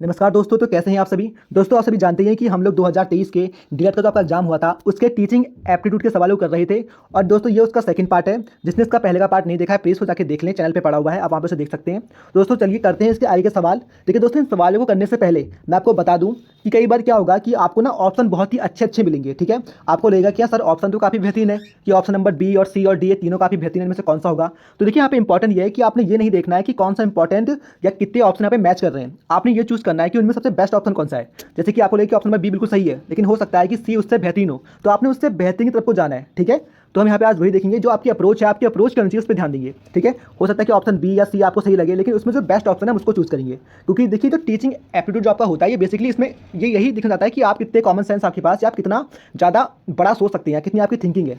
नमस्कार दोस्तों। तो कैसे हैं आप सभी दोस्तों। आप सभी जानते हैं कि हम लोग 2023 के डीएलएड का जो आपका एग्जाम हुआ था उसके टीचिंग एप्टीट्यूड के सवालों कर रहे थे। और दोस्तों ये उसका सेकंड पार्ट है। जिसने इसका पहले का पार्ट नहीं देखा है प्लीज़ वो जाके देख लें, चैनल पे पड़ा हुआ है, आप वहाँ पे से देख सकते हैं। दोस्तों चलिए करते हैं इसके आगे के सवाल। देखिए दोस्तों, इन सवालों को करने से पहले मैं आपको बता दूँ कि कई बार क्या होगा कि आपको ना ऑप्शन बहुत ही अच्छे अच्छे मिलेंगे। ठीक है, आपको लगेगा कि सर ऑप्शन तो काफ़ी बेहतरीन है कि ऑप्शन नंबर बी और सी और डी ये तीनों काफ़ी बेहतरीन, इनमें से कौन सा होगा। तो देखिए यहाँ पे इंपॉर्टेंट ये है कि आपने ये नहीं देखना है कि कौन सा इंपॉर्टेंट या कितने ऑप्शन यहाँ पे मैच कर रहे हैं। आपने ये चूज करना है कि उनमें सबसे बेस्ट ऑप्शन कौन सा है। जैसे कि आपको लगे कि ऑप्शन नंबर बी बिल्कुल सही है, लेकिन हो सकता है कि सी उससे बेहतरीन हो, तो आपने उससे बेहतरीन की तरफ को जाना है। ठीक है, तो हम यहाँ पे आज वही देखेंगे, जो आपकी अप्रोच है, आपकी अप्रोच करनी चाहिए उस पर ध्यान देंगे। ठीक है, हो सकता है कि ऑप्शन बी या सी आपको सही लगे, लेकिन उसमें जो बेस्ट ऑप्शन है उसको चूज करेंगे। क्योंकि देखिए जो टीचिंग एप्टीट्यूड जो आपका होता है ये बेसिकली इसमें ये यही दिखना जाता है कि आप कितने कॉमन सेंस आपके पास, या आप कितना ज़्यादा बड़ा सोच सकते हैं, कितनी आपकी थिंकिंग है।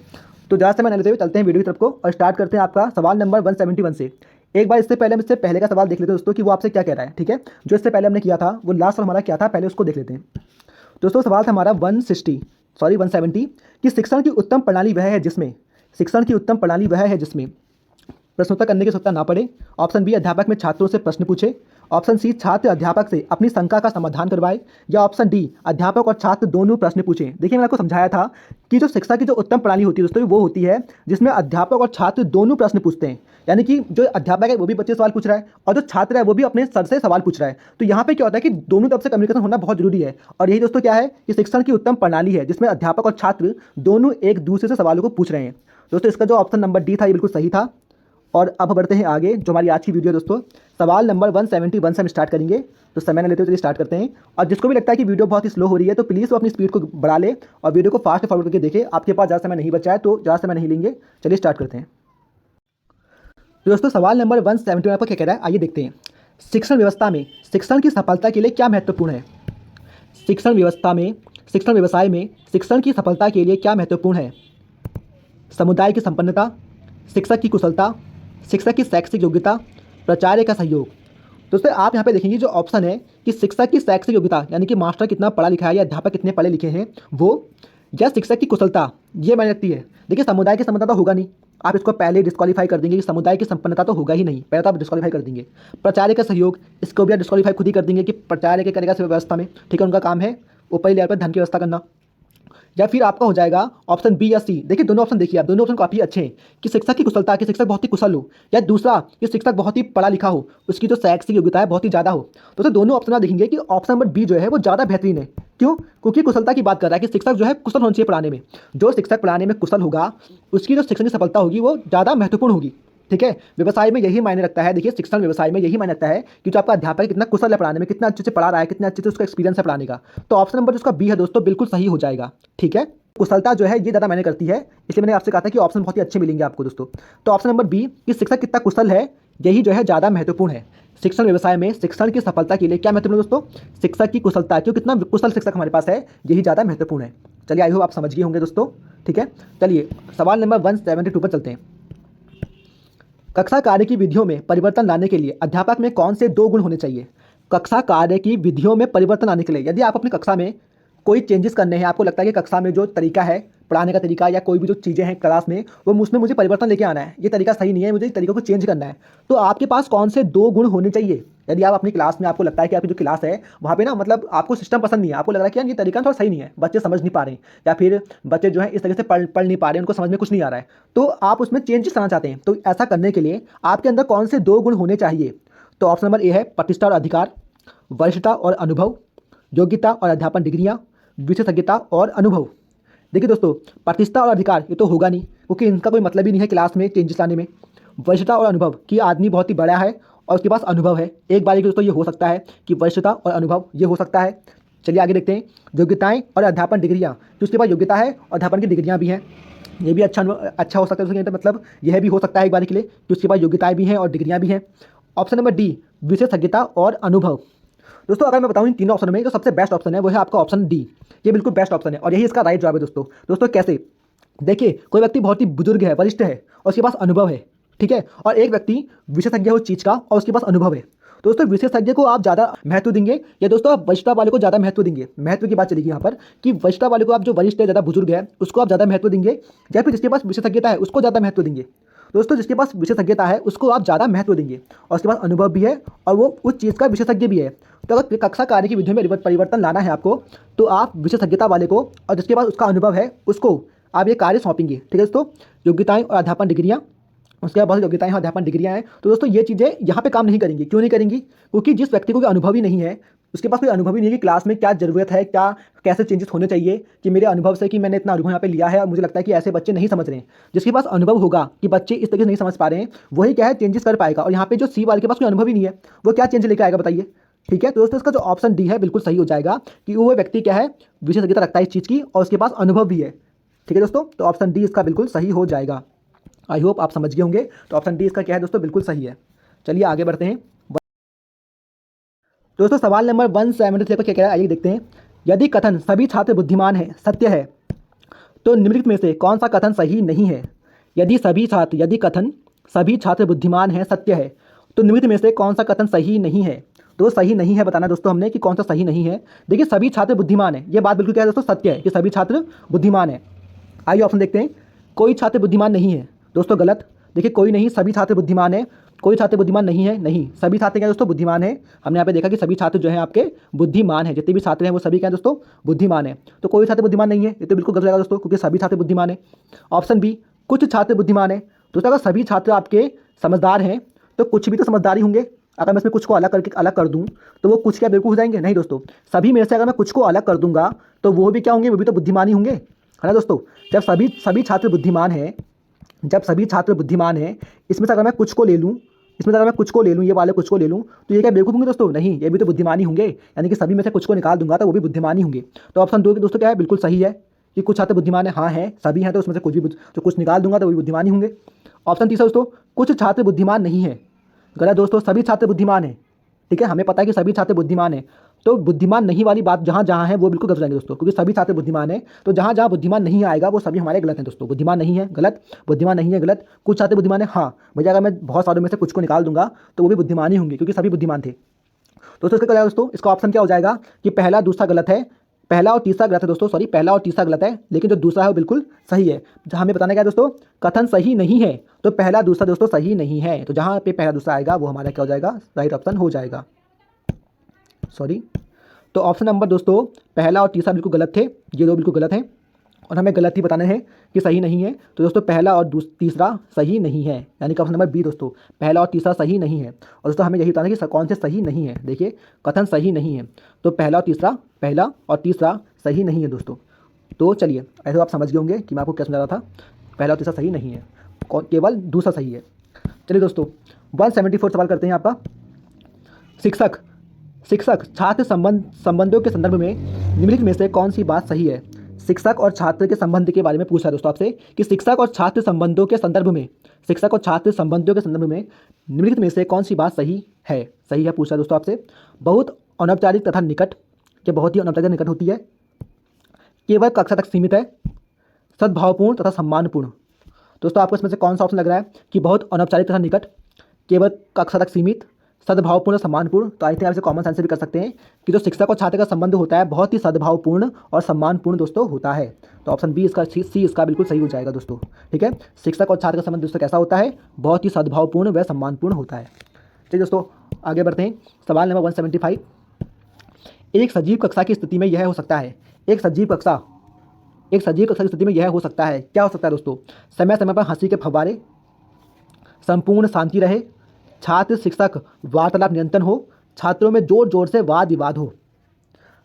तो ज़्यादा समय न लेते हुए चलते हैं वीडियो की तरफ को और स्टार्ट करते हैं आपका सवाल नंबर 171 से। एक बार इससे पहले हम इससे पहले का सवाल देख लेते हैं दोस्तों कि वो आपसे क्या कह रहा है। ठीक है, जो इससे पहले हमने किया था वो लास्ट हमारा क्या था, पहले उसको देख लेते हैं। दोस्तों सवाल था हमारा 170 कि शिक्षण की उत्तम प्रणाली वह है जिसमें प्रश्नोत्तर करने की आवश्यकता ना पड़े। ऑप्शन बी, अध्यापक में छात्रों से प्रश्न पूछे। ऑप्शन सी, छात्र अध्यापक से अपनी शंका का समाधान करवाए। या ऑप्शन डी, अध्यापक और छात्र दोनों प्रश्न पूछें। देखिए मैंने आपको समझाया था कि जो शिक्षा की जो उत्तम प्रणाली होती है दोस्तों वो होती है जिसमें अध्यापक और छात्र दोनों प्रश्न पूछते हैं। यानी कि जो अध्यापक है वो भी बच्चे से सवाल पूछ रहा है और जो छात्र है वो भी अपने सर से सवाल पूछ रहा है। तो यहाँ पे क्या होता है कि दोनों तरफ से कम्युनिकेशन होना बहुत जरूरी है। और यही दोस्तों क्या है कि शिक्षण की उत्तम प्रणाली है जिसमें अध्यापक और छात्र दोनों एक दूसरे से सवालों को पूछ रहे हैं। दोस्तों इसका जो ऑप्शन नंबर डी था ये बिल्कुल सही था। और अब बढ़ते हैं आगे, जो हमारी आज की वीडियो है दोस्तों, सवाल नंबर 171 से हम स्टार्ट करेंगे। तो समय न लेते हुए चलिए स्टार्ट करते हैं। और जिसको भी लगता है कि वीडियो बहुत ही स्लो हो रही है तो प्लीज़ वो अपनी स्पीड को बढ़ा ले और वीडियो को फास्ट फॉरवर्ड करके देखे। आपके पास ज़्यादा समय नहीं बचा है तो ज़्यादा समय नहीं लेंगे, चलिए स्टार्ट करते हैं। तो दोस्तों सवाल नंबर 171 पर क्या कह रहा है आइए देखते हैं। शिक्षण व्यवस्था में शिक्षण की सफलता के लिए क्या महत्वपूर्ण है। शिक्षण व्यवसाय में शिक्षण की सफलता के लिए क्या महत्वपूर्ण है। समुदाय की संपन्नता, शिक्षक की कुशलता, शिक्षक की शैक्षिक योग्यता, प्राचार्य का सहयोग। दोस्तों आप यहाँ पे देखेंगे जो ऑप्शन है कि शिक्षक की शैक्षिक योग्यता यानी कि मास्टर कितना पढ़ा लिखा है या अध्यापक कितने पढ़े लिखे हैं वो, या शिक्षक की कुशलता ये मायने रखती है। देखिए समुदाय की संपन्नता तो होगा नहीं, आप इसको पहले डिस्क्वालीफाई कर देंगे कि समुदाय की संपन्नता तो होगा ही नहीं, पहले तो आप डिस्क्वालीफाई कर देंगे। प्राचार्य का सहयोग, इसको भी आप डिस्क्वालीफाई खुद ही कर देंगे कि प्राचार्य के करेगा व्यवस्था में। ठीक है, उनका काम है ऊपरी लेवल पर धन की व्यवस्था करना। या फिर आपका हो जाएगा ऑप्शन बी या सी। देखिए दोनों ऑप्शन देखिए आप, दोनों ऑप्शन काफ़ी अच्छे हैं कि शिक्षक की कुशलता, कि शिक्षक बहुत ही कुशल हो, या दूसरा कि शिक्षक बहुत ही पढ़ा लिखा हो, उसकी जो शैक्षिक योग्यता है बहुत ही ज़्यादा हो। तो दोनों ऑप्शन आप देखेंगे कि ऑप्शन नंबर बी जो है वो ज़्यादा बेहतरीन है। क्यों? क्योंकि कुशलता की बात कर रहा है कि शिक्षक जो है कुशल होना चाहिए पढ़ाने में। जो शिक्षक पढ़ाने में कुशल होगा उसकी जो शिक्षण की सफलता होगी वो ज़्यादा महत्वपूर्ण होगी। ठीक है, व्यवसाय में यही मायने रखता है। देखिए शिक्षण व्यवसाय में यही मायने रखता है कि जो आपका अध्यापक कितना कुशल है पढ़ाने में, कितना अच्छे से पढ़ा रहा है, कितना अच्छे से उसका एक्सपीरियंस है पढ़ाने का। तो ऑप्शन नंबर जिसका बी है दोस्तों बिल्कुल सही हो जाएगा। ठीक है, कुशलता जो है ये ज़्यादा मायने करती है, इसलिए मैंने आपसे कहा था कि ऑप्शन बहुत ही अच्छे मिलेंगे आपको दोस्तों। तो ऑप्शन नंबर बी कि शिक्षक कितना कुशल है यही जो है ज़्यादा महत्वपूर्ण है। शिक्षण व्यवसाय में शिक्षण की सफलता के लिए क्या महत्वपूर्ण है दोस्तों, शिक्षक की कुशलता, क्यों कितना कुशल शिक्षक हमारे पास है यही ज़्यादा महत्वपूर्ण है। चलिए आई होप आप समझ गए होंगे दोस्तों। ठीक है, चलिए सवाल नंबर 172 पर चलते हैं। कक्षा कार्य की विधियों में परिवर्तन लाने के लिए अध्यापक में कौन से 2 गुण होने चाहिए। कक्षा कार्य की विधियों में परिवर्तन लाने के लिए यदि आप अपनी कक्षा में कोई चेंजेस करने हैं, आपको लगता है कि कक्षा में जो तरीका है पढ़ाने का तरीका या कोई भी जो चीज़ें हैं क्लास में वो उसमें मुझे परिवर्तन लेके आना है, ये तरीका सही नहीं है, मुझे इस तरीके को चेंज करना है, तो आपके पास कौन से 2 गुण होने चाहिए। यदि आप अपनी क्लास में आपको लगता है कि आपकी जो क्लास है वहाँ पे ना मतलब आपको सिस्टम पसंद नहीं है, आपको लग रहा है कि यार ये तरीका थोड़ा सही नहीं है, बच्चे समझ नहीं पा रहे हैं या फिर बच्चे जो है इस तरीके से पढ़ नहीं पा रहे हैं, उनको समझ में कुछ नहीं आ रहा है, तो आप उसमें चेंजेस लाना चाहते हैं। तो ऐसा करने के लिए आपके अंदर कौन से 2 गुण होने चाहिए। तो ऑप्शन नंबर ए है प्रतिष्ठा और अधिकार, वरिष्ठता और अनुभव, योग्यता और अध्यापन डिग्रियाँ, विशेषज्ञता और अनुभव। देखिए दोस्तों प्रतिष्ठा और अधिकार ये तो होगा नहीं क्योंकि इनका कोई मतलब ही नहीं है क्लास में चेंजेस लाने में। वरिष्ठता और अनुभव कि आदमी बहुत ही बड़ा है और उसके पास अनुभव है, एक बार दोस्तों ये हो सकता है कि वरिष्ठता और अनुभव ये हो सकता है। चलिए आगे देखते हैं। योग्यताएं और अध्यापन डिग्रियाँ, कि उसके पास योग्यता है और अध्यापन की डिग्रियाँ भी हैं, ये भी अच्छा हो सकता है। मतलब यह भी हो सकता है एक बार के लिए कि उसके पास योग्यताएँ भी हैं और डिग्रियाँ भी हैं। ऑप्शन नंबर डी विशेषज्ञता और अनुभव। दोस्तों अगर मैं बताऊं इन तीनों ऑप्शन में जो सबसे बेस्ट ऑप्शन है वो है आपका ऑप्शन डी, ये बिल्कुल बेस्ट ऑप्शन है और यही इसका राइट जवाब है दोस्तों। दोस्तों कैसे, देखिए कोई व्यक्ति बहुत ही बुजुर्ग है, वरिष्ठ है और उसके पास अनुभव है, ठीक है, और एक व्यक्ति विशेषज्ञ है उस चीज़ का और उसके पास अनुभव है। दोस्तों विशेषज्ञ को आप ज़्यादा महत्व देंगे या दोस्तों आप वरिष्ठता वाले को ज़्यादा महत्व देंगे। महत्व की बात चलेगी यहाँ पर कि वरिष्ठता वाले को आप जो वरिष्ठ है, ज़्यादा बुजुर्ग है, उसको आप ज़्यादा महत्व देंगे या फिर जिसके पास विशेषज्ञता है उसको ज़्यादा महत्व देंगे। दोस्तों जिसके पास विशेषज्ञता है उसको आप ज़्यादा महत्व देंगे और उसके पास अनुभव भी है और वो उस चीज़ का विशेषज्ञ भी है। तो अगर कक्षा कार्य की विधियों में परिवर्तन लाना है आपको, तो आप विशेषज्ञता वाले को और जिसके पास उसका अनुभव है उसको आप ये कार्य सौंपेंगे। ठीक है दोस्तों, योग्यताएं और अध्यापन डिग्रियाँ, उसके बाद बहुत योग्यताएं और अध्यापन डिग्रियाँ हैं। तो दोस्तों ये चीज़ें यहाँ पे काम नहीं करेंगी। क्यों नहीं करेंगी? क्योंकि जिस व्यक्ति को कोई अनुभव ही नहीं है, उसके पास कोई अनुभव ही नहीं है कि क्लास में क्या ज़रूरत है, क्या कैसे चेंजेस होने चाहिए, कि मेरे अनुभव से कि मैंने इतना अनुभव यहाँ पे लिया है और मुझे लगता है कि ऐसे बच्चे नहीं समझ रहे हैं। जिसके पास अनुभव होगा कि बच्चे इस तरीके से नहीं समझ पा रहे हैं, वही क्या है चेंजेस कर पाएगा। और यहाँ पे जो सी वाले के पास कोई अनुभव ही नहीं है, वो क्या चेंज लेकर आएगा बताइए? ठीक है, तो दोस्तों इसका जो ऑप्शन डी है बिल्कुल सही हो जाएगा कि वो व्यक्ति क्या है, विशेषज्ञता रखता है इस चीज़ की और उसके पास अनुभव भी है। ठीक है दोस्तों, तो ऑप्शन डी इसका बिल्कुल सही हो जाएगा। आई होप आप समझ गए होंगे। तो ऑप्शन डी इसका क्या है दोस्तों, बिल्कुल सही है। चलिए आगे बढ़ते हैं। दोस्तों सवाल नंबर 173 पर क्या कह रहा है, आइए देखते हैं। यदि कथन सभी छात्र बुद्धिमान है सत्य है, तो निम्नलिखित में से कौन सा कथन सही नहीं है? यदि कथन सभी छात्र बुद्धिमान है सत्य है, तो निम्नलिखित में से कौन सा कथन सही नहीं है? तो सही नहीं है बताना दोस्तों हमने कि कौन सा सही नहीं है। देखिए सभी छात्र बुद्धिमान है, ये बात बिल्कुल क्या है दोस्तों, सत्य है कि सभी छात्र बुद्धिमान है। आइए ऑप्शन देखते हैं। कोई छात्र बुद्धिमान नहीं है, दोस्तों गलत। देखिए कोई नहीं, सभी छात्र बुद्धिमान है। कोई छात्र बुद्धिमान नहीं है, नहीं, सभी छात्र क्या दोस्तों, बुद्धिमान है। हमने यहाँ पे देखा कि सभी छात्र जो हैं आपके बुद्धिमान है, जितने भी छात्र हैं वो सभी क्या है दोस्तों, बुद्धिमान है। तो कोई छात्र बुद्धिमान नहीं है, ये तो बिल्कुल गलत रहेगा दोस्तों, क्योंकि सभी छात्र बुद्धिमान है। ऑप्शन बी, कुछ छात्र बुद्धिमान है। दोस्तों अगर सभी छात्र आपके समझदार हैं तो कुछ भी तो समझदार ही होंगे। अगर मैं इसमें कुछ को अलग कर दूँ तो वो कुछ क्या बिल्कुल हो जाएंगे? नहीं दोस्तों, सभी में से अगर मैं कुछ को अलग कर दूंगा तो वो भी क्या होंगे, वो भी तो बुद्धिमान ही होंगे, है ना दोस्तों। जब सभी छात्र बुद्धिमान हैं, इसमें से अगर मैं कुछ को ले लूँ, ये वाले कुछ को ले लूँ, तो ये क्या बेवकूफ़ होंगे दोस्तों? नहीं, ये भी तो बुद्धिमानी होंगे। यानी कि सभी में से कुछ को निकाल दूंगा तो वो भी बुद्धिमानी होंगे। तो ऑप्शन दो की दोस्तों क्या है, बिल्कुल सही है कि कुछ छात्र बुद्धिमान है। हाँ है, सभी हैं तो उसमें से कुछ भी तो कुछ निकाल दूंगा तो वो भी बुद्धिमानी होंगे। ऑप्शन तीसरा दोस्तों, कुछ छात्र बुद्धिमान नहीं है। गलत दोस्तों, सभी छात्र बुद्धिमान है। ठीक है, हमें पता है कि सभी छात्र बुद्धिमान है, तो बुद्धिमान नहीं वाली बात जहाँ जहाँ है वो बिल्कुल गलत जाएंगे दोस्तों, क्योंकि सभी छात्र बुद्धिमान है। तो जहाँ जहाँ बुद्धिमान नहीं आएगा वो सभी हमारे गलत हैं दोस्तों। बुद्धिमान नहीं है गलत, बुद्धिमान नहीं है गलत, कुछ छात्र बुद्धिमान है। हाँ भैया, अगर मैं बहुत सारों में से कुछ को निकाल दूंगा तो वो भी बुद्धिमान ही होंगे, क्योंकि सभी बुद्धिमान थे। दोस्तों इसका क्या होगा दोस्तों, इसका ऑप्शन क्या हो जाएगा कि पहला दूसरा गलत है, पहला और तीसरा गलत है दोस्तों, सॉरी पहला और तीसरा गलत है, लेकिन जो दूसरा है वो बिल्कुल सही है। जहाँ हमें बताना क्या है दोस्तों, कथन सही नहीं है, तो पहला दूसरा दोस्तों सही नहीं है। तो जहाँ पे पहला दूसरा आएगा वो हमारा क्या हो जाएगा, राइट ऑप्शन हो जाएगा। सॉरी, तो ऑप्शन नंबर दोस्तों पहला और तीसरा बिल्कुल गलत थे, ये दो बिल्कुल गलत हैं और हमें गलत ही बताने हैं कि सही नहीं है। तो दोस्तों पहला और तीसरा सही नहीं है, यानी कि ऑप्शन नंबर बी दोस्तों, पहला और तीसरा सही नहीं है। और दोस्तों हमें यही बताना है कि कौन से सही नहीं है। देखिए कथन सही नहीं है, तो पहला और तीसरा सही नहीं है दोस्तों। तो चलिए ऐसे आप समझ गए होंगे कि मैं आपको क्या समझा रहा था, पहला और तीसरा सही नहीं है, केवल दूसरा सही है। चलिए दोस्तों 174 सवाल करते हैं आपका। शिक्षक छात्र संबंधों के संदर्भ में निम्नलिखित में से कौन सी बात सही है? शिक्षक और छात्र के संबंध के बारे में पूछा है दोस्तों आपसे कि शिक्षक और छात्र संबंधों के संदर्भ में निम्नलिखित में से कौन सी बात सही है पूछा दोस्तों आपसे। बहुत अनौपचारिक तथा निकट, क्या बहुत ही अनौपचारिक निकट होती है, केवल कक्षा तक सीमित है, सद्भावपूर्ण तथा सम्मानपूर्ण। दोस्तों आपको इसमें से कौन सा ऑप्शन लग रहा है कि बहुत अनौपचारिक तथा निकट, केवल कक्षा तक सीमित, सद्भावपूर्ण सम्मानपूर्ण? तो आई थिंक आप इसे कॉमन सेंस से भी कर सकते हैं कि जो शिक्षक और छात्र का संबंध होता है बहुत ही सद्भावपूर्ण और सम्मानपूर्ण दोस्तों होता है। तो ऑप्शन बी सी इसका बिल्कुल सही हो जाएगा दोस्तों। ठीक है, शिक्षक और छात्र का संबंध दोस्तों कैसा होता है, बहुत ही सद्भावपूर्ण व सम्मानपूर्ण होता है। चलिए दोस्तों आगे बढ़ते हैं। सवाल नंबर 175, एक सजीव कक्षा की स्थिति में यह हो सकता है, एक सजीव कक्षा की स्थिति में यह हो सकता है, क्या हो सकता है दोस्तों? समय समय पर हंसी के फव्वारे, संपूर्ण शांति रहे, छात्र शिक्षक वार्तालाप निरंतर हो, छात्रों में जोर जोर से वाद विवाद हो।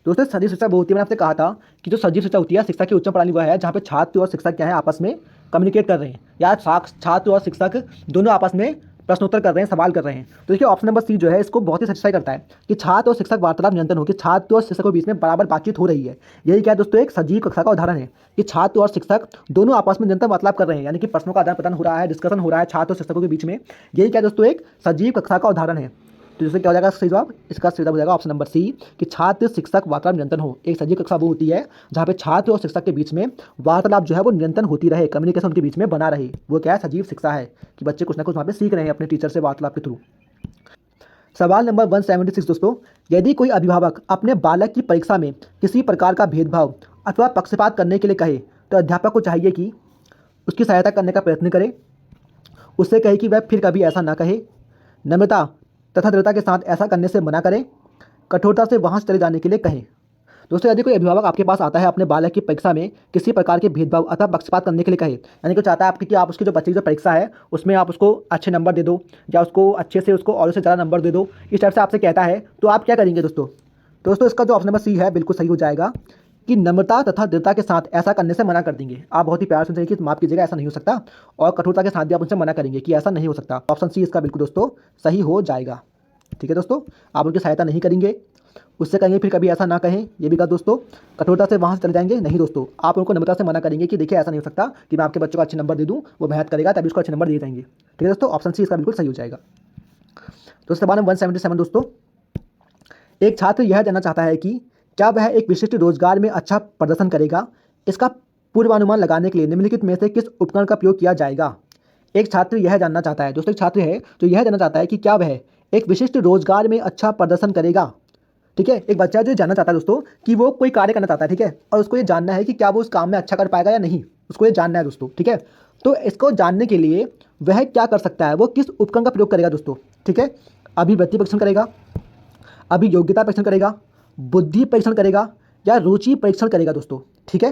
दोस्तों सजीव शिक्षा वो होती है, मैंने आपसे कहा था कि जो सजीव शिक्षा होती है, शिक्षा की उच्च प्रणाली वह है जहाँ पे छात्र और शिक्षक क्या है आपस में कम्युनिकेट कर रहे हैं, या छात्र और शिक्षक दोनों आपस में प्रश्नोत्तर कर रहे हैं, सवाल कर रहे हैं। तो देखिए ऑप्शन नंबर सी जो है इसको बहुत ही सेटिस्फाई करता है कि छात्र और शिक्षक वार्तालाप निरंतर हो, कि छात्र और शिक्षक के बीच में बराबर बातचीत हो रही है। यही क्या है दोस्तों, एक सजीव कक्षा का उदाहरण है कि छात्र और शिक्षक दोनों आपस में निरंतर वार्तालाप कर रहे हैं, यानी कि प्रश्नों का आदान प्रदान हो रहा है, डिस्कशन हो रहा है छात्र और शिक्षकों के बीच में। यही क्या दोस्तों, एक सजीव कक्षा का उदाहरण है। तो जैसे क्या हो जाएगा सही जवाब, इसका सही जवाब हो जाएगा ऑप्शन नंबर सी कि छात्र शिक्षक वार्तालाप निरंतर हो। एक सजीव कक्षा वो होती है जहाँ पे छात्र और शिक्षक के बीच में वार्तालाप जो है वो निरंतर होती रहे, कम्युनिकेशन उनके बीच में बना रहे। वो क्या है, सजीव शिक्षा है कि बच्चे कुछ ना कुछ वहाँ पे सीख रहे हैं अपने टीचर से वार्तालाप के थ्रू। सवाल नंबर 176 दोस्तों, यदि कोई अभिभावक अपने बालक की परीक्षा में किसी प्रकार का भेदभाव अथवा पक्षपात करने के लिए कहे तो अध्यापक को चाहिए कि उसकी सहायता करने का प्रयत्न करे, उससे कहे कि वह फिर कभी ऐसा ना कहे। नम्रता तथा दृढ़ता के साथ ऐसा करने से मना करें। कठोरता से वहाँ से चले जाने के लिए कहें। दोस्तों, यदि कोई अभिभावक आपके पास आता है अपने बालक की परीक्षा में किसी प्रकार के भेदभाव अथवा पक्षपात करने के लिए कहे, यानी कि चाहता है आपकी कि आप उसकी जो बच्चे की जो परीक्षा है उसमें आप उसको अच्छे नंबर दे दो या उसको अच्छे से उसको और से ज़्यादा नंबर दे दो, इस टाइप से आपसे कहता है, तो आप क्या करेंगे दोस्तों? दोस्तों, इसका जो ऑप्शन नंबर सी है बिल्कुल सही हो जाएगा कि नम्रता तथा दृढ़ता के साथ ऐसा करने से मना कर देंगे। आप बहुत ही प्यार से कि माफ़ कीजिएगा, ऐसा नहीं हो सकता, और कठोरता के साथ भी आप उनसे मना करेंगे कि ऐसा नहीं हो सकता। ऑप्शन सी इसका बिल्कुल दोस्तों सही हो जाएगा। ठीक है दोस्तों, आप उनकी सहायता नहीं करेंगे, उससे कहेंगे फिर कभी ऐसा ना कहें, ये भी कहा दोस्तों। कठोरता से वहाँ से चले जाएंगे, नहीं दोस्तों, आप उनको नम्रता से मना करेंगे कि देखिए ऐसा नहीं हो सकता कि मैं आपके बच्चों को अच्छे नंबर दे दूँ, वो मेहनत करेगा तभी उसको अच्छे नंबर दिए जाएंगे। ठीक है दोस्तों, ऑप्शन सी इसका बिल्कुल सही हो जाएगा। दोस्तों, सवाल नंबर 177 दोस्तों, एक छात्र यह जानना चाहता है कि क्या वह एक विशिष्ट रोजगार में अच्छा प्रदर्शन करेगा। इसका पूर्वानुमान लगाने के लिए निम्नलिखित में से किस उपकरण का प्रयोग किया जाएगा। एक छात्र यह जानना चाहता है, दोस्तों एक छात्र है जो यह जानना चाहता है कि क्या वह एक विशिष्ट रोजगार में अच्छा प्रदर्शन करेगा। ठीक है, एक बच्चा जो जानना चाहता है दोस्तों कि वो कोई कार्य करना चाहता है, ठीक है, और उसको ये जानना है कि क्या वो उस काम में अच्छा कर पाएगा या नहीं, उसको ये जानना है दोस्तों। ठीक है, तो इसको जानने के लिए वह क्या कर सकता है, वो किस उपकरण का प्रयोग करेगा दोस्तों। ठीक है, अभिव्यक्ति परीक्षण करेगा, अभियोग्यता परीक्षण करेगा, बुद्धि परीक्षण करेगा या रुचि परीक्षण करेगा दोस्तों। ठीक है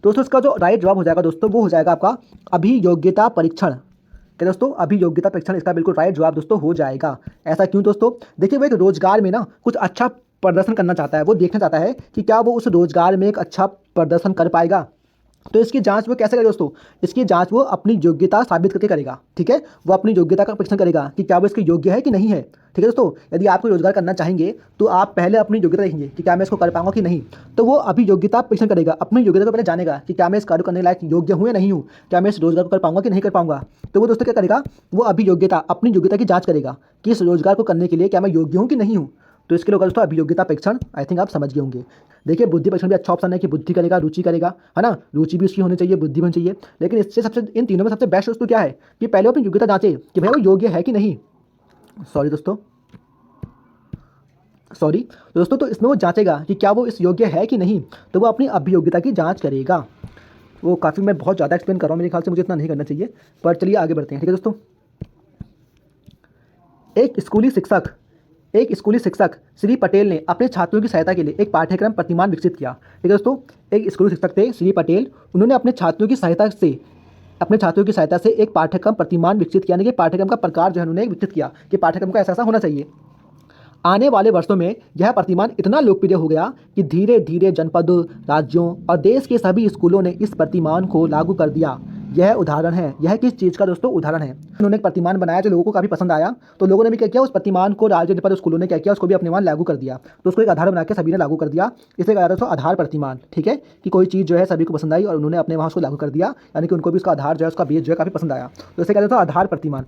दोस्तों, इसका जो राइट जवाब हो जाएगा दोस्तों वो हो जाएगा आपका अभियोग्यता परीक्षण। क्या दोस्तों, अभियोग्यता परीक्षण इसका बिल्कुल राइट जवाब दोस्तों हो जाएगा। ऐसा क्यों दोस्तों? देखिए, वो एक रोजगार में ना कुछ अच्छा प्रदर्शन करना चाहता है, वो देखना चाहता है कि क्या वो उस रोजगार में एक अच्छा प्रदर्शन कर पाएगा। तो इसकी जांच वो कैसे करेगा दोस्तों? इसकी जांच वो अपनी योग्यता साबित करके करेगा। ठीक है, वो अपनी योग्यता का परीक्षण करेगा कि क्या वो इसके योग्य है कि नहीं है। ठीक है दोस्तों, यदि आप कोई रोजगार करना चाहेंगे तो आप पहले अपनी योग्यता देखेंगे कि क्या मैं इसको कर पाऊंगा कि नहीं। तो वो अभियोग्यता परीक्षण करेगा, अपनी योग्यता को पहले जानेगा कि क्या मैं इस कार्य करने लायक योग्य हूँ या नहीं हूँ, क्या मैं इस रोजगार को कर पाऊंगा कि नहीं कर पाऊंगा। तो वो दोस्तों क्या करेगा, वो अभियोग्यता अपनी योग्यता की जाँच करेगा कि इस रोजगार को करने के लिए क्या मैं योग्य हूँ कि नहीं हूँ। तो इसके लिए होगा दोस्तों अभियोग्यता परीक्षण। आई थिंक आप समझ गए होंगे। देखिए, बुद्धि परीक्षण भी अच्छा ऑप्शन है कि बुद्धि करेगा, रुचि करेगा, है ना, रुचि भी उसकी होनी चाहिए, बुद्धि भी होनी चाहिए। लेकिन इससे सबसे इन तीनों में सबसे बेस्ट दोस्तों क्या है कि पहले वो अपनी योग्यता जांचे कि भैया वो योग्य है कि नहीं। सॉरी दोस्तों, दोस्तों तो इसमें वो जांचेगा कि क्या वो इस योग्य है कि नहीं, तो वो अपनी अभियोग्यता की जाँच करेगा। वो काफ़ी मैं बहुत ज़्यादा एक्सप्लेन कर रहा हूँ, मेरे ख्याल से मुझे इतना नहीं करना चाहिए, पर चलिए आगे बढ़ते हैं। ठीक है दोस्तों, एक स्कूली शिक्षक श्री पटेल ने अपने छात्रों की सहायता के लिए एक पाठ्यक्रम प्रतिमान विकसित किया। ठीक है दोस्तों, एक स्कूली शिक्षक थे श्री पटेल, उन्होंने अपने छात्रों की सहायता से एक पाठ्यक्रम प्रतिमान विकसित किया, यानी कि पाठ्यक्रम का प्रकार जो है उन्होंने विकसित किया कि पाठ्यक्रम का ऐसा होना चाहिए। आने वाले वर्षों में यह प्रतिमान इतना लोकप्रिय हो गया कि धीरे धीरे जनपदों, राज्यों और देश के सभी स्कूलों ने इस प्रतिमान को लागू कर दिया। यह उदाहरण है, यह किस चीज़ का दोस्तों उदाहरण है? उन्होंने एक प्रतिमान बनाया जो लोगों को काफ़ी पसंद आया, तो लोगों ने भी क्या किया, उस प्रतिमान को राज्य जनपद स्कूलों ने क्या किया, उसको भी अपने मान लागू कर दिया। तो उसको एक आधार बना के सभी ने लागू कर दिया, इसे कहा जाता है आधार प्रतिमान। ठीक है, कि कोई चीज़ जो है सभी को पसंद आई और उन्होंने अपने वहाँ उसको लागू कर दिया, यानी कि उनको भी उसका आधार जो है, उसका बेस जो है काफ़ी पसंद आया, तो इसे कहा जाता है आधार प्रतिमान।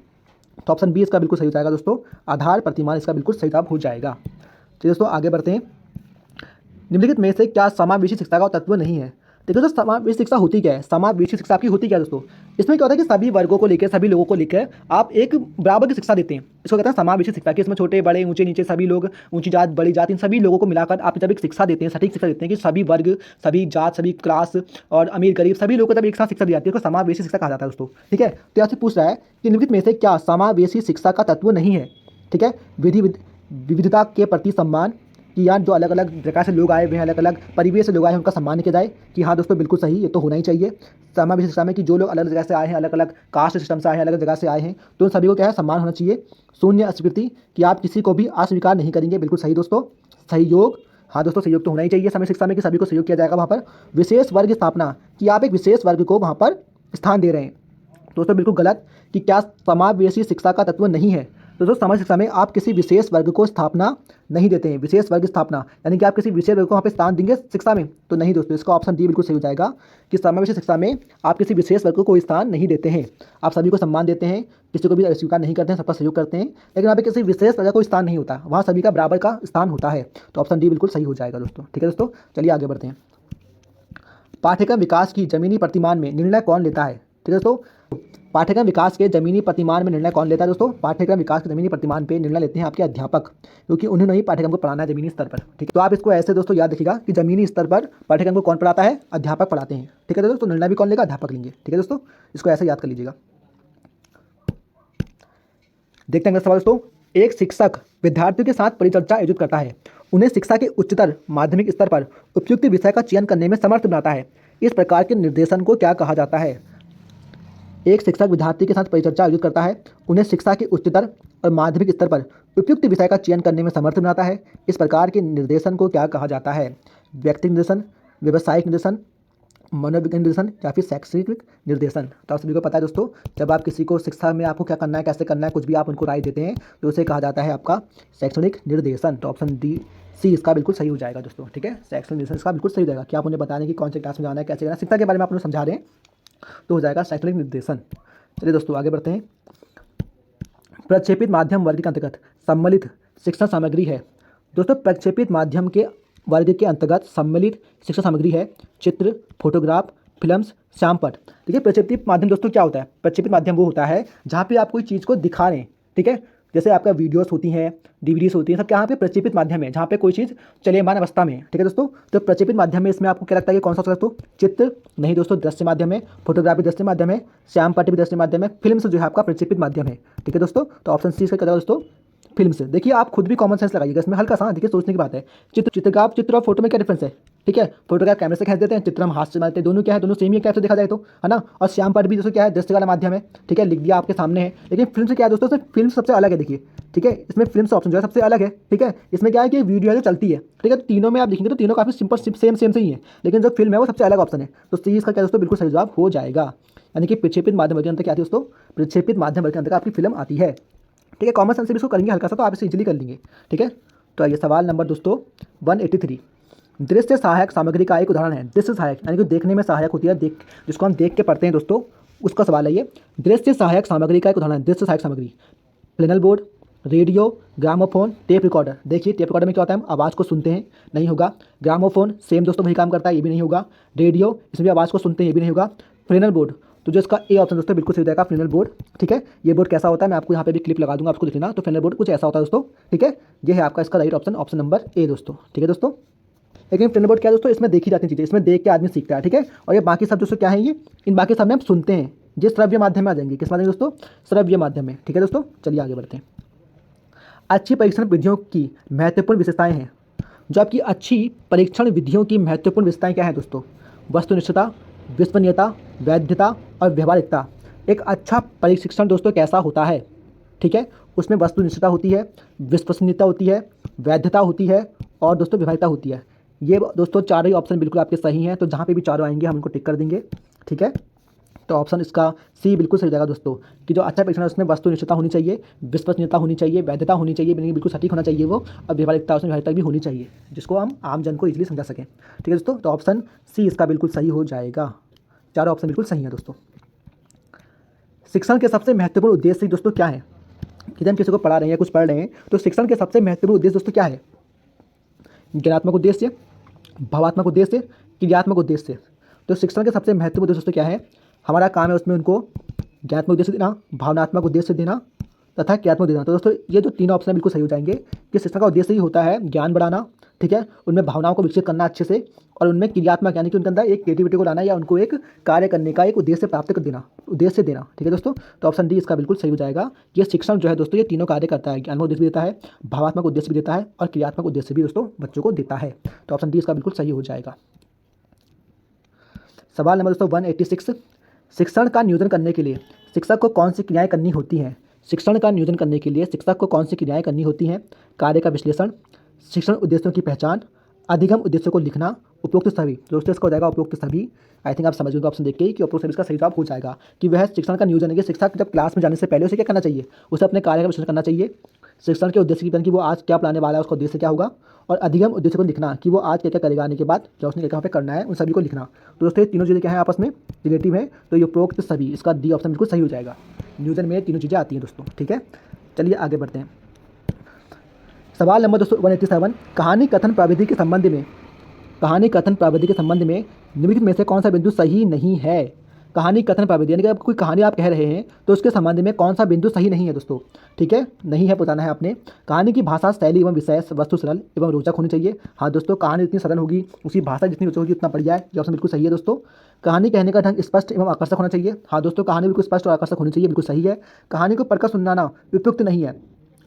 तो ऑप्शन बी इसका बिल्कुल सही हो जाएगा दोस्तों, आधार प्रतिमान इसका बिल्कुल सही जवाब हो जाएगा। तो दोस्तों आगे बढ़ते हैं। निम्नलिखित में से क्या समावेशी शिक्षा का तत्व नहीं है? देखो दोस्तों, समावेशी शिक्षा होती क्या है? समावेशी शिक्षा आपकी होती क्या है दोस्तों? इसमें क्या होता है कि सभी वर्गों को लेकर, सभी लोगों को लेकर आप एक बराबर की शिक्षा देते हैं, इसको कहते हैं समावेशी शिक्षा। कि इसमें छोटे बड़े, ऊंचे नीचे सभी लोग, ऊंची जात बड़ी जात, इन सभी लोगों को मिलाकर आप जब एक शिक्षा देते हैं, सटीक शिक्षा देते हैं कि सभी वर्ग, सभी जात, सभी क्लास और अमीर गरीब सभी लोगों को जब एक साथ शिक्षा दी जाती है, उसको समावेशी शिक्षा कहा जाता है दोस्तों। ठीक है, तो यहाँ से पूछ रहा है कि निम्नलिखित में से क्या समावेशी शिक्षा का तत्व नहीं है? ठीक है, विविधता के प्रति सम्मान, कि यार जो अलग अलग जगह से लोग आए हुए हैं, अलग अलग परिवेश से लोग आए हैं, उनका सम्मान किया जाए। कि हाँ दोस्तों बिल्कुल सही, ये तो होना ही चाहिए। समावेशी शिक्षा में कि जो लोग अलग अलग जगह से आए हैं, अलग अलग कास्ट सिस्टम से आए हैं, अलग अलग जगह से आए हैं, तो उन सभी को क्या है, सम्मान होना चाहिए। शून्य अस्वीकृति, कि आप किसी को भी अस्वीकार नहीं करेंगे, बिल्कुल सही दोस्तों। सहयोग, हाँ दोस्तों सहयोग तो होना ही चाहिए समय शिक्षा में कि सभी को सहयोग किया जाएगा वहाँ पर। विशेष वर्ग स्थापना, कि आप एक विशेष वर्ग को वहाँ पर स्थान दे रहे हैं, दोस्तों बिल्कुल गलत। कि क्या समावेशी शिक्षा का तत्व नहीं है? तो दोस्तों समाज शिक्षा में आप किसी विशेष वर्ग को स्थापना नहीं देते हैं। विशेष वर्ग स्थापना यानी कि आप किसी विशेष वर्ग को वहाँ पे स्थान देंगे शिक्षा में, तो नहीं दोस्तों, इसका ऑप्शन डी बिल्कुल सही हो जाएगा कि समावेशी शिक्षा में आप किसी विशेष वर्ग को कोई स्थान नहीं देते हैं। आप सभी को सम्मान देते हैं, किसी को भी अस्वीकार नहीं करते हैं, सबका सहयोग करते हैं, लेकिन वहाँ पे किसी विशेष वर्ग का कोई स्थान नहीं होता, वहाँ सभी का बराबर का स्थान होता है। तो ऑप्शन डी बिल्कुल सही हो जाएगा दोस्तों। ठीक है दोस्तों, चलिए आगे बढ़ते हैं। पाठ्यक्रम विकास की जमीनी प्रतिमान में निर्णय कौन लेता है? ठीक है दोस्तों, पाठ्यक्रम विकास के जमीनी प्रतिमान में निर्णय कौन लेता है दोस्तों? पाठ्यक्रम विकास के जमीनी प्रतिमान पे निर्णय लेते हैं आपके अध्यापक, क्योंकि उन्होंने ही पाठ्यक्रम को पढ़ाना है जमीनी स्तर पर। ठीक है, तो आप इसको ऐसे दोस्तों याद रखिएगा कि जमीनी स्तर पर पाठ्यक्रम को कौन पढ़ाता है? अध्यापक पढ़ाते हैं। ठीक है दोस्तों, निर्णय भी कौन लेगा? अध्यापक लेंगे। ठीक है दोस्तों, इसको ऐसे याद कर लीजिएगा। देखते हैं अगला सवाल दोस्तों। एक शिक्षक विद्यार्थियों के साथ परिचर्चा आयोजित करता है, उन्हें शिक्षा के उच्चतर माध्यमिक स्तर पर उपयुक्त विषय का चयन करने में समर्थ बनाता है। इस प्रकार के निर्देशन को क्या कहा जाता है? एक शिक्षक विद्यार्थी के साथ परिचर्चा आयोजित करता है, उन्हें शिक्षा के उच्चतर और माध्यमिक स्तर पर उपयुक्त विषय का चयन करने में समर्थ बनाता है। इस प्रकार के निर्देशन को क्या कहा जाता है? व्यक्तिगत निर्देशन, व्यावसायिक निर्देशन, मनोवैज्ञानिक निर्देशन या फिर शैक्षणिक निर्देशन। तो आप सभी को पता है दोस्तों, जब आप किसी को शिक्षा में आपको क्या करना है, कैसे करना है, कुछ भी आप उनको राय देते हैं तो उसे कहा जाता है आपका शैक्षणिक निर्देशन। तो ऑप्शन डी सी इसका बिल्कुल सही हो जाएगा दोस्तों। ठीक है, शैक्षणिक निर्देशन इसका बिल्कुल सही हो जाएगा कि आप उन्हें बता दें कि कौन से क्लास में जाना है, कैसे करना है, शिक्षा के बारे में आप उन्हें समझा रहे हैं तो हो जाएगा शैक्षणिक निर्देशन। चलिए दोस्तों आगे बढ़ते हैं। प्रक्षेपित माध्यम वर्ग के अंतर्गत सम्मिलित शिक्षण सामग्री है। दोस्तों प्रक्षेपित माध्यम के वर्ग के अंतर्गत सम्मिलित शिक्षण सामग्री है चित्र, फोटोग्राफ, फिल्म्स, श्यामपट्ट। देखिए प्रक्षेपित माध्यम दोस्तों क्या होता है? प्रक्षेपित माध्यम वो होता है जहाँ पे आप कोई चीज़ को दिखा रहे हैं। ठीक है, जैसे आपका वीडियोस होती हैं, डीवीडीज होती हैं, सब यहाँ पे प्रक्षेपित माध्यम है जहाँ पे कोई चीज़ चलयमान अवस्था में है। ठीक है दोस्तों, तो प्रक्षेपित माध्यम में इसमें आपको क्या लगता है कि कौन सा दोस्तों? चित्र नहीं दोस्तों, दृश्य माध्यम है। फोटोग्राफी दृश्य माध्यम है। श्यामपट्ट भी दृश्य माध्यम है। फिल्म जो है आपका प्रक्षेपित माध्यम है। ठीक है दोस्तों, तो ऑप्शन सी इसका क्या होगा दोस्तों? फिल्म से। देखिए आप खुद भी कॉमन सेंस लगाइएगा इसमें, हल्का सा देखिए सोचने की बात है। चित्रग्राफ, चित्र और फोटो में क्या डिफरेंस है? ठीक है, फोटोग्राफ कैमरे से खींच देते हैं, चित्र हम हाथ से बनाते हैं, दोनों क्या है? दोनों सेम ही कैसे देखा जाए तो, है ना। और श्यामपट्ट भी दोस्तों क्या है? दृश्य वाला माध्यम है। ठीक है, लिख दिया आपके सामने है। लेकिन फिल्म से क्या है दोस्तों? फिल्म सबसे अलग है। देखिए ठीक है, इसमें फिल्म से ऑप्शन जो है सबसे अलग है। ठीक है, इसमें क्या है कि वीडियो है जो चलती है। ठीक है, तो तीनों में आप देखेंगे तो तीनों काफी सिंपल सेम से ही है, लेकिन जो फिल्म है वो सबसे अलग ऑप्शन है। तो सी इसका क्या दोस्तों? बिल्कुल सही जवाब हो जाएगा। यानी कि प्रक्षेपित माध्यम वर्ग के अंदर क्या आती है दोस्तों? प्रक्षेपित माध्यम वर्ग के अंदर आपकी फिल्म आती है। ठीक है, कॉमन सेंस से भी इसको करेंगे हल्का सा तो आप इसे इजीली कर लेंगे। ठीक है, तो आइए सवाल नंबर दोस्तों 183। दृश्य सहायक सामग्री का एक उदाहरण है। दृश्य सहायक यानी कि देखने में सहायक होती है, देख जिसको हम देख के पढ़ते हैं दोस्तों, उसका सवाल है ये। दृश्य सहायक सामग्री का एक उदाहरण है। दृश्य सहायक सामग्री flannel board, radio, gramophone, tape recorder. देखिए टेप रिकॉर्डर में क्या होता है? हम आवाज़ को सुनते हैं, नहीं होगा। ग्रामोफोन सेम दोस्तों वही काम करता है, ये भी नहीं होगा। रेडियो इसमें भी आवाज़ को सुनते हैं, ये भी नहीं होगा। प्लेनल बोर्ड तो जो इसका ए ऑप्शन दोस्तों बिल्कुल सही हो जाएगा, फ्लेनल बोर्ड। ठीक है, ये बोर्ड कैसा होता है मैं आपको यहाँ पे भी क्लिप लगा दूंगा, आपको दिख लेना। तो फ्लेनल बोर्ड कुछ ऐसा होता है दोस्तों। ठीक है, ये है आपका इसका right option, option number A दोस्तों। ठीक है दोस्तों, लेकिन फ्लेनल बोर्ड क्या है दोस्तों? इसमें देखी जाती चीज़ें, इसमें देख के आदमी सीखता है। ठीक है, और ये बाकी सब दोस्तों क्या है? ये इन बाकी सब में हम सुनते हैं, ये श्रव्य माध्यम में आ जाएंगे। किस माध्यम दोस्तों? श्रव्य माध्यम में। ठीक है दोस्तों, चलिए आगे बढ़ते हैं। अच्छी परीक्षण विधियों की महत्वपूर्ण विशेषताएं हैं। जो आपकी अच्छी परीक्षण विधियों की महत्वपूर्ण विशेषताएं क्या हैं दोस्तों? वस्तुनिष्ठता, विश्वसनीयता, वैधता और व्यवहारिकता। एक अच्छा परीक्षण दोस्तों कैसा होता है? ठीक है, उसमें वस्तुनिष्ठता होती है, विश्वसनीयता होती है, वैधता होती है और दोस्तों व्यवहारिकता होती है। ये दोस्तों चारों ही ऑप्शन बिल्कुल आपके सही हैं, तो जहाँ पे भी चारों आएंगे हम उनको टिक कर देंगे। ठीक है, तो ऑप्शन इसका सी बिल्कुल सही जाएगा दोस्तों, कि जो अच्छा परीक्षण है उसमें वस्तुनिष्ठता होनी चाहिए, विश्वसनीयता होनी चाहिए, वैधता होनी चाहिए, बिल्कुल सटीक होना चाहिए वो, और व्यवहारिकता, उसमें व्यवहारिकता भी होनी चाहिए जिसको हम आम जन को इजीली समझा सकें। ठीक है दोस्तों, तो ऑप्शन सी इसका बिल्कुल सही हो जाएगा। चारों ऑप्शन बिल्कुल सही हैं दोस्तों। शिक्षण के सबसे महत्वपूर्ण उद्देश्य दोस्तों क्या है? यदि हम किसी को पढ़ा रहे हैं, कुछ पढ़ रहे हैं, तो शिक्षण के सबसे महत्वपूर्ण उद्देश्य दोस्तों क्या है? ज्ञानात्मक उद्देश्य, भावात्मक उद्देश्य, क्रियात्मक उद्देश्य। तो शिक्षण के सबसे महत्वपूर्ण उद्देश्य दोस्तों क्या है? हमारा काम है उसमें उनको ज्ञानात्मक उद्देश्य देना, भावनात्मक उद्देश्य देना तथा क्रियात्मक देना। तो दोस्तों ये जो तीनों ऑप्शन बिल्कुल सही हो जाएंगे कि शिक्षण का उद्देश्य ही होता है ज्ञान बढ़ाना, ठीक है, उनमें भावनाओं को विकसित करना अच्छे से, और उनमें क्रियात्मक यानी कि उनके अंदर एक क्रिएटिविटी को लाना या उनको एक कार्य करने का एक उद्देश्य प्राप्त कर देना, उद्देश्य देना। ठीक है दोस्तों, तो ऑप्शन डी इसका बिल्कुल सही हो जाएगा। ये शिक्षण जो है दोस्तों ये तीनों कार्य करता है, ज्ञानात्मक उद्देश्य भी देता है, भावात्मक उद्देश्य भी देता है और क्रियात्मक उद्देश्य भी दोस्तों बच्चों को देता है। तो ऑप्शन डी इसका बिल्कुल सही हो जाएगा। सवाल नंबर दोस्तों 186। शिक्षण का नियोजन करने के लिए शिक्षक को कौन सी क्रियाएं करनी होती हैं? शिक्षण का नियोजन करने के लिए शिक्षक को कौन सी क्रियाएं करनी होती हैं? कार्य का विश्लेषण, शिक्षण उद्देश्यों की पहचान, अधिगम उद्देश्यों को लिखना, उपयुक्त सभी। दोस्तों इसका हो जाएगा उपयुक्त सभी। आई थिंक आप समझ गए ऑप्शन देख के कि उपयुक्त सभी इसका सही जवाब हो जाएगा, कि वह शिक्षण का नियोजन है कि शिक्षक जब क्लास में जाने से पहले उसे क्या करना चाहिए? उसे अपने कार्य का विश्लेषण करना चाहिए। शिक्षण के उद्देश्य की पहचान कि वो आज क्या पढ़ाने वाला है, उसका उद्देश्य क्या होगा, और अधिगम उद्देश्य को लिखना कि वो आज क्या क्या करेगा आने के बाद, जो उसने क्या पे करना है, उन सभी को लिखना। तो दोस्तों ये तीनों चीज़ें क्या है आपस में रिलेटिव है, तो ये उपरोक्त सभी इसका डी ऑप्शन बिल्कुल सही हो जाएगा। नियोजन में तीनों चीज़ें आती हैं दोस्तों। ठीक है, चलिए आगे बढ़ते हैं। सवाल नंबर दोस्तों 187। कहानी कथन प्रविधि के संबंध में निम्नलिखित में से कौन सा बिंदु सही नहीं है? कहानी कथन प्रविधि, यानी कि अब कोई कहानी आप कह रहे हैं तो उसके संबंध में कौन सा बिंदु सही नहीं है दोस्तों। ठीक है, नहीं है बताना है आपने। कहानी की भाषा, शैली एवं विषय वस्तु सरल एवं रोचक होनी चाहिए। हाँ दोस्तों, कहानी जितनी सरल होगी, उसकी भाषा जितनी रोचक होगी, उतना बढ़िया है। ये ऑप्शन बिल्कुल सही है दोस्तों। कहानी कहने का ढंग स्पष्ट एवं आकर्षक होना चाहिए। हाँ दोस्तों, कहानी बिल्कुल स्पष्ट और आकर्षक होनी चाहिए, बिल्कुल सही है। कहानी को पढ़कर सुनाना उपयुक्त नहीं है।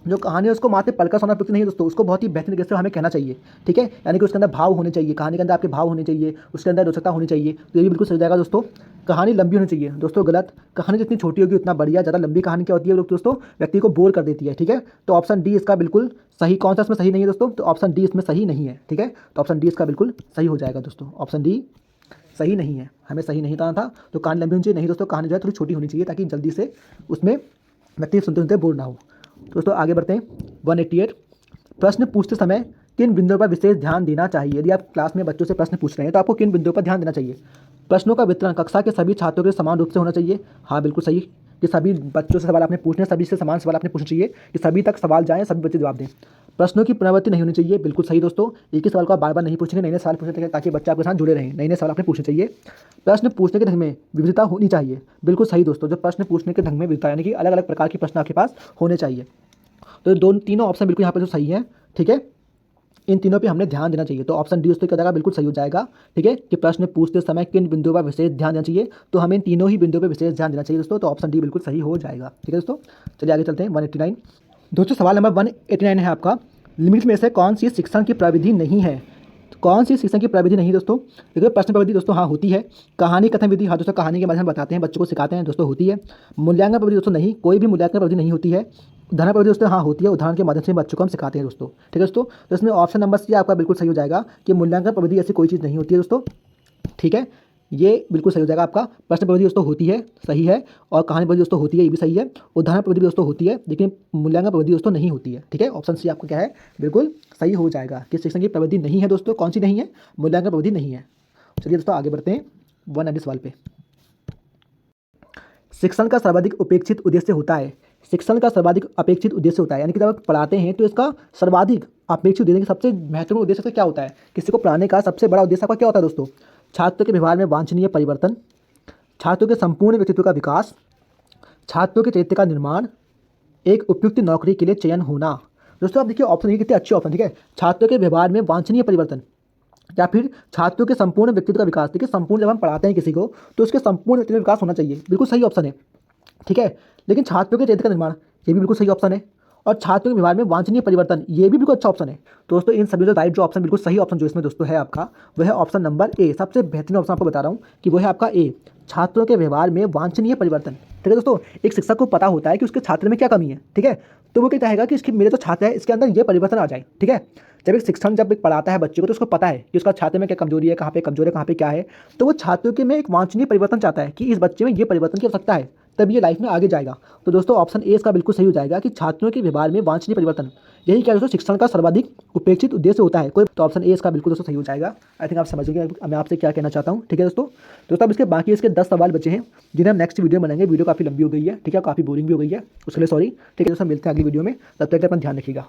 जो कहानी है उसको मात्र पढ़कर सुनना उपयुक्त नहीं है दोस्तों, उसको बहुत ही बेहतरीन तरीके से हमें कहना चाहिए। ठीक है, यानी कि उसके अंदर भाव होने चाहिए, कहानी के अंदर आपके भाव होने चाहिए, उसके अंदर रोचकता होनी चाहिए, तो ये भी बिल्कुल सही हो जाएगा दोस्तों। कहानी लंबी होनी चाहिए दोस्तों, गलत। कहानी जितनी छोटी होगी उतना बढ़िया। ज़्यादा लंबी कहानी क्या होती है दोस्तों, व्यक्ति को बोर कर देती है। ठीक है, तो ऑप्शन डी इसका बिल्कुल सही। कौन सा इसमें सही नहीं है दोस्तों, तो ऑप्शन डी इसमें सही नहीं है। ठीक है, तो ऑप्शन डी इसका बिल्कुल सही हो जाएगा दोस्तों, ऑप्शन डी सही नहीं है, हमें सही नहीं बताना था। तो कहानी लंबी होनी चाहिए नहीं दोस्तों, कहानी जो है थोड़ी छोटी होनी चाहिए ताकि जल्दी से उसमें व्यक्ति सुनते सुनते बोर ना हो। दोस्तों आगे बढ़ते हैं। 188, प्रश्न पूछते समय किन बिंदुओं पर विशेष ध्यान देना चाहिए। यदि आप क्लास में बच्चों से प्रश्न पूछ रहे हैं तो आपको किन बिंदुओं पर ध्यान देना चाहिए। प्रश्नों का वितरण कक्षा के सभी छात्रों के समान रूप से होना चाहिए। हाँ बिल्कुल सही, कि सभी बच्चों से सवाल आपने पूछने, सभी से समान सवाल आपने पूछना चाहिए, कि सभी तक सवाल जाएँ, सभी बच्चे जवाब दें। प्रश्नों की पुनरावृत्ति नहीं होनी चाहिए, बिल्कुल सही दोस्तों। एक ही सवाल को आप बार बार नहीं पूछेंगे, नए नए सवाल पूछने चाहिए ताकि बच्चे आपके साथ जुड़े रहें। नए नए सवाल आपने पूछने चाहिए। प्रश्न पूछने के ढंग में विविधता होनी चाहिए, बिल्कुल सही दोस्तों। जो प्रश्न पूछने के ढंग में विविधता, यानी कि अलग अलग प्रकार के प्रश्न आपके पास होने चाहिए। तो तीनों ऑप्शन बिल्कुल यहाँ पर जो सही है। ठीक है, इन तीनों पे हमने ध्यान देना चाहिए, तो ऑप्शन डी दोस्तों क्या जाएगा, बिल्कुल सही हो जाएगा। ठीक है, कि प्रश्न पूछते समय किन बिंदुओं पर विशेष ध्यान देना चाहिए, तो हमें इन तीनों ही बिंदुओं पर विशेष ध्यान देना चाहिए दोस्तों, तो ऑप्शन डी बिल्कुल सही हो जाएगा। ठीक है दोस्तों, चलिए आगे चलते हैं। 189 दोस्तों, सवाल नंबर 189 है आपका, लिमिट में से कौन सी शिक्षण की प्रविधि नहीं है। तो कौन सी शिक्षण की प्रविधि नहीं दोस्तों, देखिए प्रश्न प्रविधि दोस्तों हाँ होती है। कहानी कथन विधि, हाँ दोस्तों कहानी के माध्यम बताते हैं, बच्चों को सिखाते हैं दोस्तों, होती है। मूल्यांकन प्रविधि दोस्तों नहीं, कोई भी मूल्यांकन प्रविधि नहीं होती है। उदाहरण प्रविधि दोस्तों हाँ होती है, उदाहरण के माध्यम से बच्चों को हम सिखाते हैं दोस्तों। ठीक है दोस्तों, तो इसमें ऑप्शन नंबर सी आपका बिल्कुल सही हो जाएगा कि मूल्यांकन प्रविधि ऐसी कोई चीज़ नहीं होती है दोस्तों। ठीक है, ये बिल्कुल सही हो जाएगा आपका। प्रश्न प्रविधि दोस्तों होती है, सही है, और कहानी प्रविधि दोस्तों होती है, ये भी सही है। उदाहरण प्रविधि दोस्तों होती है, लेकिन मूल्यांकन प्रविधि दोस्तों नहीं होती है। ठीक है, ऑप्शन सी आपका क्या है, बिल्कुल सही हो जाएगा कि शिक्षण की प्रविधि नहीं है दोस्तों। कौन सी नहीं है, मूल्यांकन प्रविधि नहीं है। चलिए दोस्तों आगे बढ़ते हैं 190 सवाल पे। शिक्षण का सर्वाधिक उपेक्षित उद्देश्य होता है। शिक्षण का सर्वाधिक अपेक्षित उद्देश्य होता है, यानी कि जब आप पढ़ाते हैं तो इसका सर्वाधिक अपेक्षित उद्देश्य, सबसे महत्वपूर्ण उद्देश्य क्या होता है, किसी को पढ़ाने का सबसे बड़ा उद्देश्य आपका क्या होता है दोस्तों। छात्र के व्यवहार में वांछनीय परिवर्तन, छात्रों के संपूर्ण व्यक्तित्व का विकास, छात्रों के चरित्र का निर्माण, एक उपयुक्त नौकरी के लिए चयन होना। दोस्तों आप देखिए ऑप्शन, ये कितने अच्छे ऑप्शन। ठीक है, छात्रों के व्यवहार में वांछनीय परिवर्तन, या फिर छात्रों के संपूर्ण व्यक्तित्व का विकास। देखिए संपूर्ण, जब हम पढ़ाते हैं किसी को तो उसके संपूर्ण व्यक्तित्व का विकास होना चाहिए, बिल्कुल सही ऑप्शन है। ठीक है, लेकिन छात्रों के चरित्र का निर्माण, ये भी बिल्कुल सही ऑप्शन है। और छात्रों के व्यवहार में वांछनीय परिवर्तन, ये भी बिल्कुल अच्छा ऑप्शन है दोस्तों। इन सभी जो राइट जो ऑप्शन, बिल्कुल सही ऑप्शन जो इसमें दोस्तों है आपका, वह है ऑप्शन नंबर ए। सबसे बेहतरीन ऑप्शन आपको बता रहा हूँ कि वो है आपका ए, छात्रों के व्यवहार में वांछनीय परिवर्तन। ठीक है दोस्तों, एक शिक्षक को पता होता है कि उसके छात्र में क्या कमी है। ठीक है, तो वो क्या चाहेगा कि इसके मेरे जो छात्र है इसके अंदर ये परिवर्तन आ जाए। ठीक है, जब एक शिक्षण जब एक पढ़ाता है बच्चे को तो उसको पता है कि उसका छात्र में क्या कमजोरी है, कहाँ पे कमजोरी है, कहाँ पे क्या है, तो वो छात्रों के में एक वांछनीय परिवर्तन चाहता है कि इस बच्चे में ये परिवर्तन की आवश्यकता है, तब ये लाइफ में आगे जाएगा। तो दोस्तों ऑप्शन ए इसका बिल्कुल सही हो जाएगा कि छात्रों के व्यवहार में वांछनीय परिवर्तन, यही क्या दोस्तों शिक्षण का सर्वाधिक उपेक्षित उद्देश्य होता है कोई। तो ऑप्शन ए इसका बिल्कुल दोस्तों सही हो जाएगा। आई थिंक आप समझ गए मैं आपसे क्या कहना चाहता हूँ। ठीक है दोस्तों अब इसके बाकी इसके 10 सवाल बचे हैं जिन्हें हम नेक्स्ट वीडियो बनाएंगे। वीडियो काफ़ी लंबी हो गई है, ठीक है, काफ़ी बोरिंग भी हो गई है, उसके लिए सॉरी। ठीक है दोस्तों, मिलते हैं अगली वीडियो में, तब तक अपना ध्यान रखिएगा।